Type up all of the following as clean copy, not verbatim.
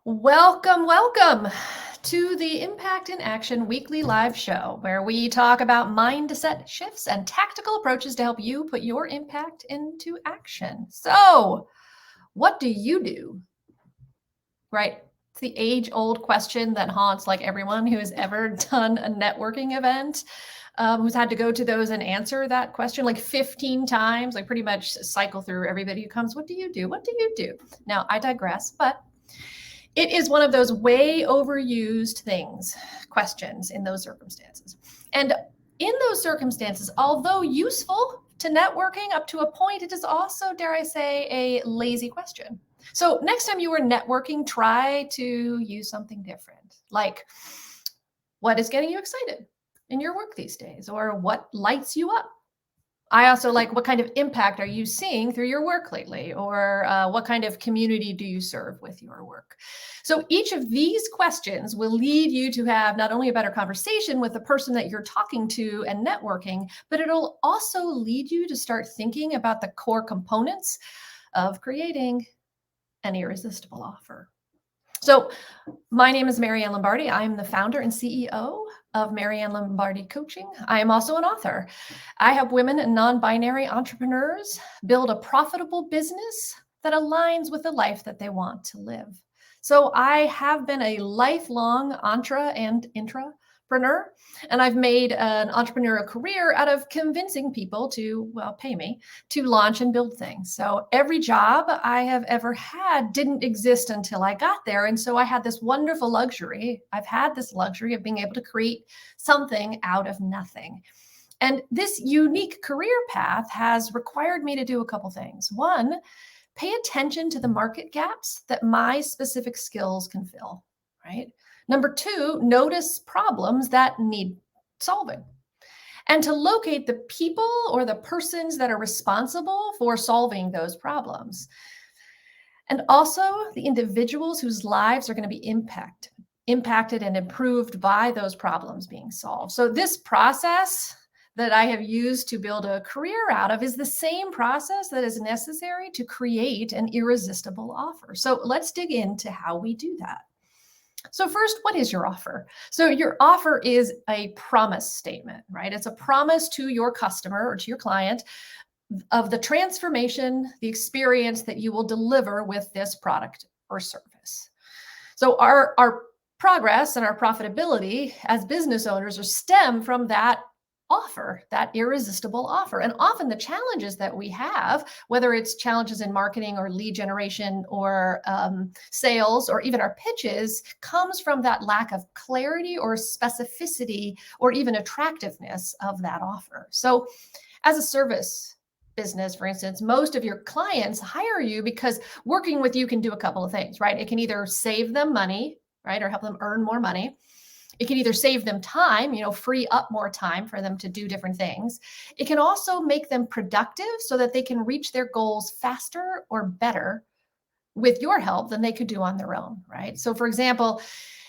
Welcome to the Impact in Action weekly live show, where we talk about mindset shifts and tactical approaches to help you put your impact into action. So, what do you do? Right? It's the age-old question that haunts like everyone who has ever done a networking event, who's had to go to those and answer that question like 15 times, like pretty much cycle through everybody who comes. What do you do? What do you do? Now, I digress, but it is one of those way overused questions in those circumstances. And in those circumstances, although useful to networking up to a point, it is also, dare I say, a lazy question. So next time you are networking, try to use something different. Like, what is getting you excited in your work these days? Or what lights you up? I also like, what kind of impact are you seeing through your work lately? Or what kind of community do you serve with your work? So each of these questions will lead you to have not only a better conversation with the person that you're talking to and networking, but it'll also lead you to start thinking about the core components of creating an irresistible offer. So my name is Maryann Lombardi. I'm the founder and CEO of Maryann Lombardi Coaching. I am also an author. I help women and non-binary entrepreneurs build a profitable business that aligns with the life that they want to live. So I have been a lifelong intrapreneur, and I've made an entrepreneurial career out of convincing people to, well, pay me to launch and build things. So every job I have ever had didn't exist until I got there. And so I had this wonderful luxury. I've had this luxury of being able to create something out of nothing. And this unique career path has required me to do a couple things. One, pay attention to the market gaps that my specific skills can fill, right? Number two, notice problems that need solving. And to locate the people or the persons that are responsible for solving those problems. And also the individuals whose lives are going to be impacted and improved by those problems being solved. So this process that I have used to build a career out of is the same process that is necessary to create an irresistible offer. So let's dig into how we do that. So first, what is your offer? So your offer is a promise statement, right? It's a promise to your customer or to your client of the transformation, the experience that you will deliver with this product or service. So our progress and our profitability as business owners are stem from that offer, that irresistible offer. And often the challenges that we have, whether it's challenges in marketing or lead generation or sales or even our pitches, comes from that lack of clarity or specificity or even attractiveness of that offer. So as a service business, for instance, most of your clients hire you because working with you can do a couple of things, right? It can either save them money, right, or help them earn more money. It can either save them time, free up more time for them to do different things. It can also make them productive so that they can reach their goals faster or better with your help than they could do on their own, right? So for example,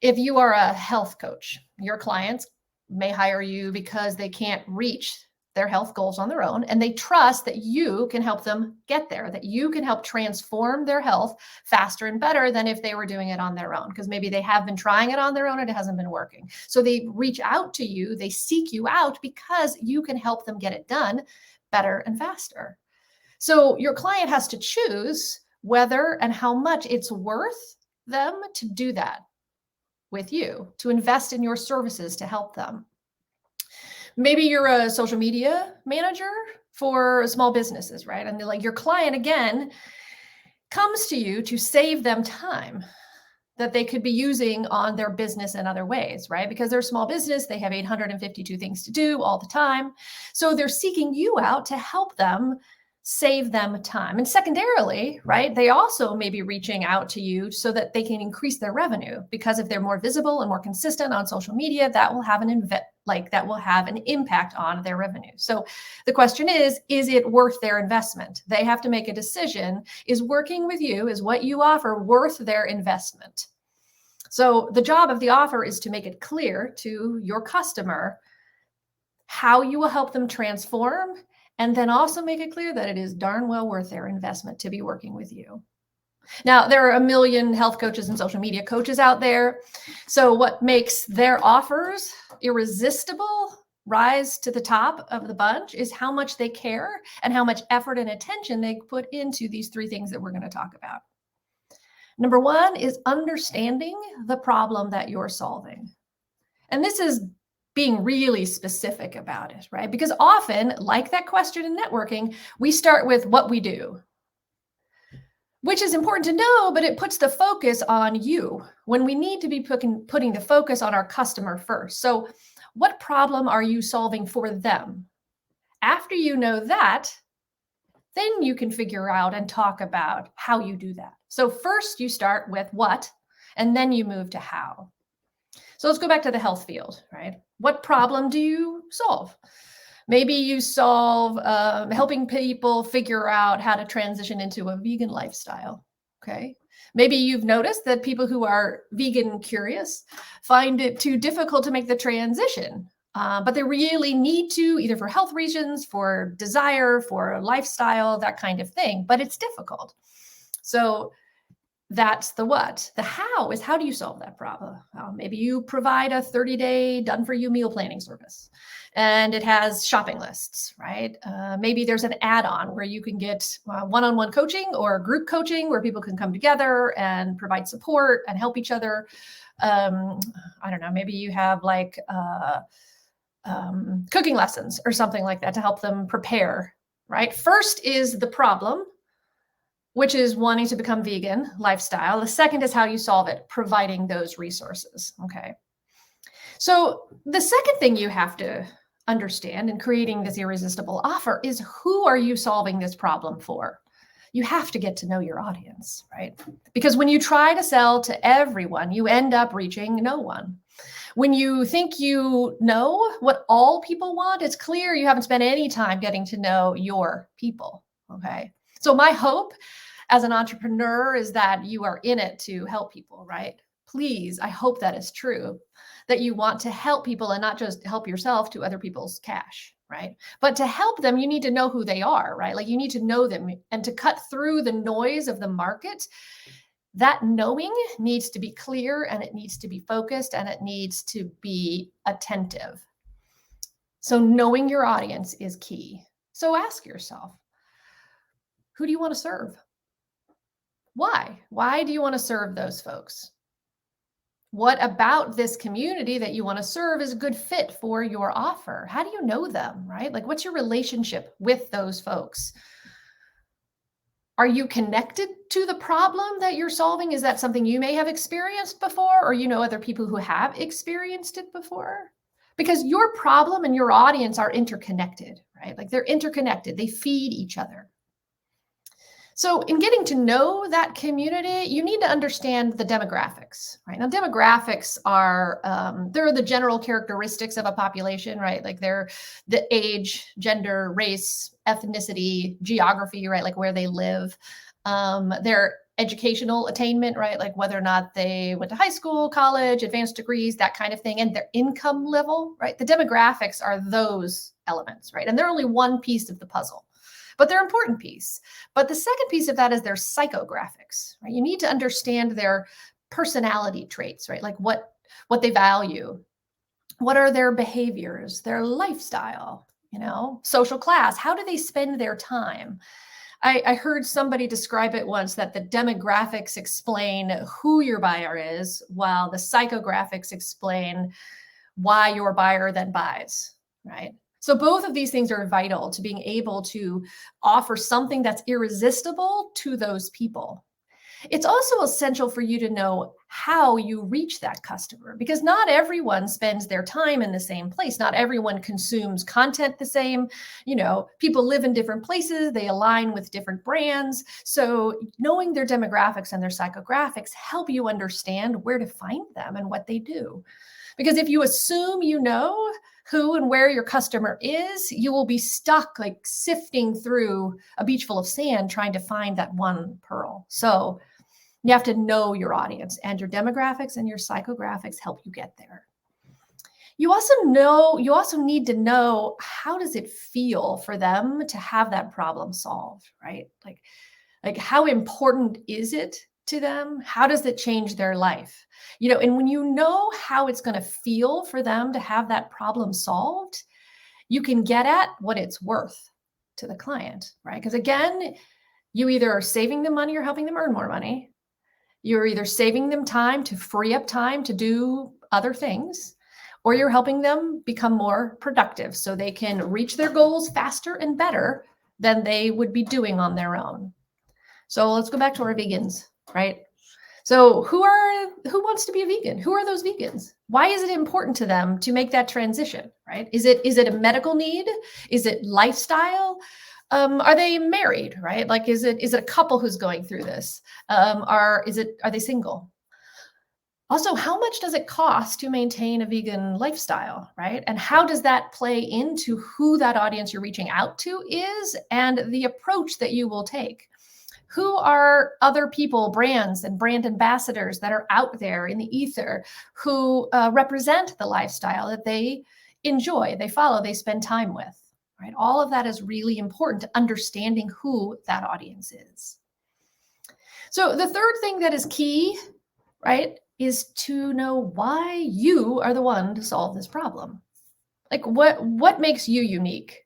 if you are a health coach, your clients may hire you because they can't reach their health goals on their own, and they trust that you can help them get there, that you can help transform their health faster and better than if they were doing it on their own, because maybe they have been trying it on their own and it hasn't been working. So they reach out to you, they seek you out because you can help them get it done better and faster. So your client has to choose whether and how much it's worth them to do that with you, to invest in your services to help them. Maybe you're a social media manager for small businesses, right? And like your client, again, comes to you to save them time that they could be using on their business in other ways, right? Because they're a small business, they have 852 things to do all the time. So they're seeking you out to help them save them time. And secondarily, right, they also may be reaching out to you so that they can increase their revenue, because if they're more visible and more consistent on social media, that will have an impact on their revenue. So the question is it worth their investment? They have to make a decision. Is working with you, is what you offer worth their investment? So the job of the offer is to make it clear to your customer how you will help them transform, and then also make it clear that it is darn well worth their investment to be working with you. Now, there are a million health coaches and social media coaches out there. So what makes their offers irresistible, rise to the top of the bunch, is how much they care and how much effort and attention they put into these three things that we're going to talk about. Number one is understanding the problem that you're solving. And this is being really specific about it, right? Because often, like that question in networking, we start with what we do, which is important to know, but it puts the focus on you when we need to be putting the focus on our customer first. So what problem are you solving for them? After you know that, then you can figure out and talk about how you do that. So first you start with what, and then you move to how. So let's go back to the health field, right? What problem do you solve? Maybe you solve helping people figure out how to transition into a vegan lifestyle, okay? Maybe you've noticed that people who are vegan curious find it too difficult to make the transition, but they really need to, either for health reasons, for desire, for lifestyle, that kind of thing, but it's difficult. So that's the what. The how is, how do you solve that problem? Maybe you provide a 30-day done-for-you meal planning service, and it has shopping lists, right? Maybe there's an add-on where you can get one-on-one coaching or group coaching where people can come together and provide support and help each other. I don't know, maybe you have like cooking lessons or something like that to help them prepare, right? First is the problem, which is wanting to become vegan lifestyle. The second is how you solve it, providing those resources, okay? So the second thing you have to understand in creating this irresistible offer is, who are you solving this problem for? You have to get to know your audience, right? Because when you try to sell to everyone, you end up reaching no one. When you think you know what all people want, it's clear you haven't spent any time getting to know your people, okay? So my hope as an entrepreneur is that you are in it to help people, right? Please, I hope that is true, that you want to help people and not just help yourself to other people's cash, right? But to help them, you need to know who they are, right? Like you need to know them, and to cut through the noise of the market, that knowing needs to be clear, and it needs to be focused, and it needs to be attentive. So knowing your audience is key. So ask yourself, who do you want to serve? Why? Why do you want to serve those folks? What about this community that you want to serve is a good fit for your offer? How do you know them, right? Like, what's your relationship with those folks? Are you connected to the problem that you're solving? Is that something you may have experienced before, or you know other people who have experienced it before? Because your problem and your audience are interconnected, right? Like they're interconnected, they feed each other. So in getting to know that community, you need to understand the demographics, right? Now, demographics are, they're the general characteristics of a population, right? Like they're the age, gender, race, ethnicity, geography, right? Like where they live, their educational attainment, right? Like whether or not they went to high school, college, advanced degrees, that kind of thing, and their income level, right? The demographics are those elements, right? And they're only one piece of the puzzle, but they're an important piece. But the second piece of that is their psychographics, right? You need to understand their personality traits, right? Like what they value, what are their behaviors, their lifestyle, social class, how do they spend their time? I heard somebody describe it once that the demographics explain who your buyer is, while the psychographics explain why your buyer then buys, right? So both of these things are vital to being able to offer something that's irresistible to those people. It's also essential for you to know how you reach that customer, because not everyone spends their time in the same place. Not everyone consumes content the same. People live in different places. They align with different brands. So knowing their demographics and their psychographics help you understand where to find them and what they do. Because if you assume you know who and where your customer is, you will be stuck like sifting through a beach full of sand trying to find that one pearl. So you have to know your audience, and your demographics and your psychographics help you get there. You also need to know, how does it feel for them to have that problem solved, right? Like Like, how important is it to them? How does it change their life? And when you know how it's going to feel for them to have that problem solved, you can get at what it's worth to the client, right? Because again, you either are saving them money or helping them earn more money. You're either saving them time to free up time to do other things, or you're helping them become more productive so they can reach their goals faster and better than they would be doing on their own. So let's go back to our vegans, right? So who wants to be a vegan? Who are those vegans? Why is it important to them to make that transition, right? Is it a medical need? Is it lifestyle? Are they married, right? Like, is it a couple who's going through this? Are they single? Also, how much does it cost to maintain a vegan lifestyle, right? And how does that play into who that audience you're reaching out to is and the approach that you will take? Who are other people, brands and brand ambassadors that are out there in the ether who represent the lifestyle that they enjoy, they follow, they spend time with, right? All of that is really important to understanding who that audience is. So the third thing that is key, right, is to know why you are the one to solve this problem. Like, what makes you unique?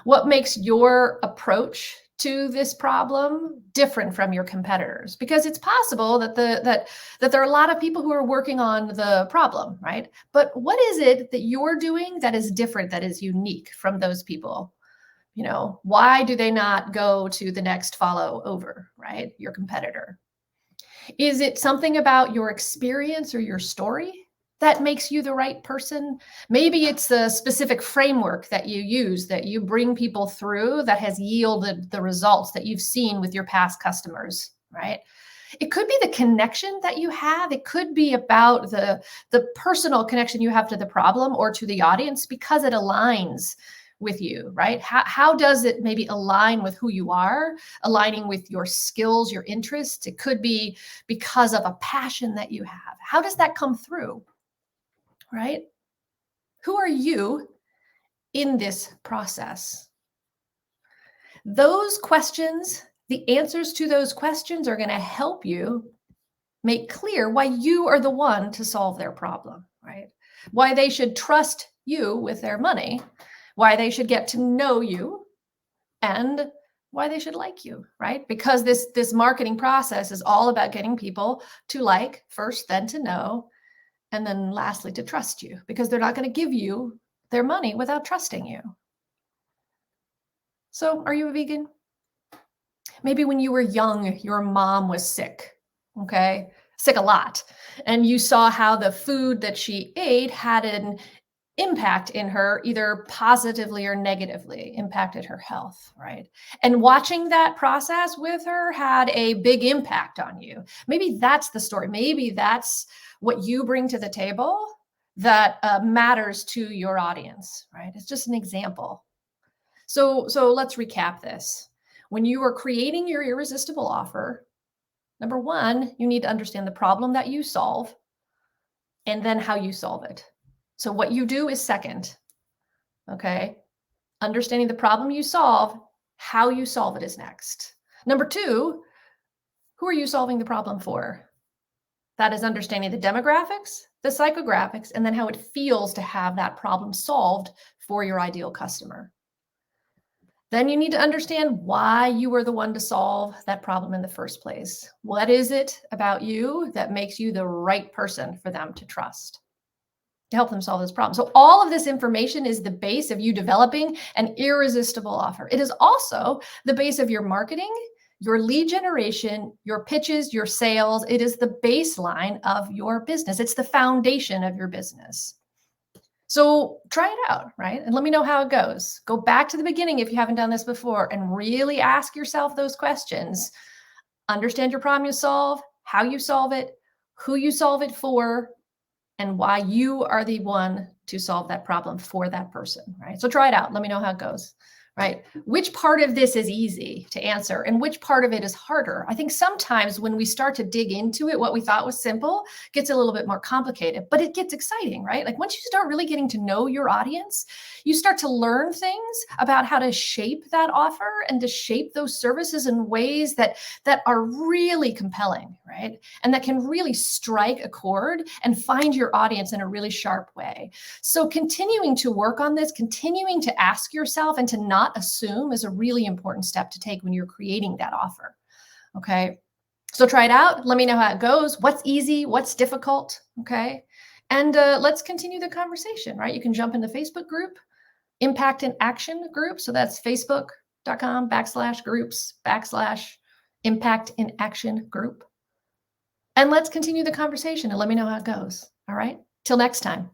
What makes your approach to this problem different from your competitors? Because it's possible that there are a lot of people who are working on the problem, right? But what is it that you're doing that is different, that is unique from those people? Why do they not go to the next follow over, right? Your competitor. Is it something about your experience or your story that makes you the right person? Maybe it's the specific framework that you use, that you bring people through, that has yielded the results that you've seen with your past customers, right? It could be the connection that you have. It could be about the personal connection you have to the problem or to the audience because it aligns with you, right? How does it maybe align with who you are, aligning with your skills, your interests? It could be because of a passion that you have. How does that come through, right? Who are you in this process? Those questions, the answers to those questions are going to help you make clear why you are the one to solve their problem, right? Why they should trust you with their money, why they should get to know you, and why they should like you, right? Because this marketing process is all about getting people to like first, then to know, and then lastly to trust you, because they're not going to give you their money without trusting you. So are you a vegan? Maybe when you were young, your mom was sick, okay? Sick a lot. And you saw how the food that she ate had an impact in her, either positively or negatively impacted her health, right? And watching that process with her had a big impact on you. Maybe that's the story. Maybe that's what you bring to the table that matters to your audience, right? It's just an example. So let's recap this. When you are creating your irresistible offer, number one, you need to understand the problem that you solve and then how you solve it. So what you do is second, okay? Understanding the problem you solve, how you solve it is next. Number two, who are you solving the problem for? That is understanding the demographics, the psychographics, and then how it feels to have that problem solved for your ideal customer. Then you need to understand why you were the one to solve that problem in the first place. What is it about you that makes you the right person for them to trust to help them solve this problem? So all of this information is the base of you developing an irresistible offer. It is also the base of your marketing, your lead generation, your pitches, your sales. It is the baseline of your business. It's the foundation of your business. So try it out, right? And let me know how it goes. Go back to the beginning if you haven't done this before and really ask yourself those questions. Understand your problem you solve, how you solve it, who you solve it for, and why you are the one to solve that problem for that person, right? So try it out. Let me know how it goes. right? Which part of this is easy to answer and which part of it is harder? I think sometimes when we start to dig into it, what we thought was simple gets a little bit more complicated, but it gets exciting, right? Like once you start really getting to know your audience, you start to learn things about how to shape that offer and to shape those services in ways that are really compelling, right? And that can really strike a chord and find your audience in a really sharp way. So continuing to work on this, continuing to ask yourself and to not assume is a really important step to take when you're creating that offer. Okay. So try it out. Let me know how it goes. What's easy? What's difficult? Okay. And let's continue the conversation, right? You can jump in the Facebook group, Impact in Action group. So that's facebook.com/groups/Impact in Action group. And let's continue the conversation and let me know how it goes. All right. Till next time.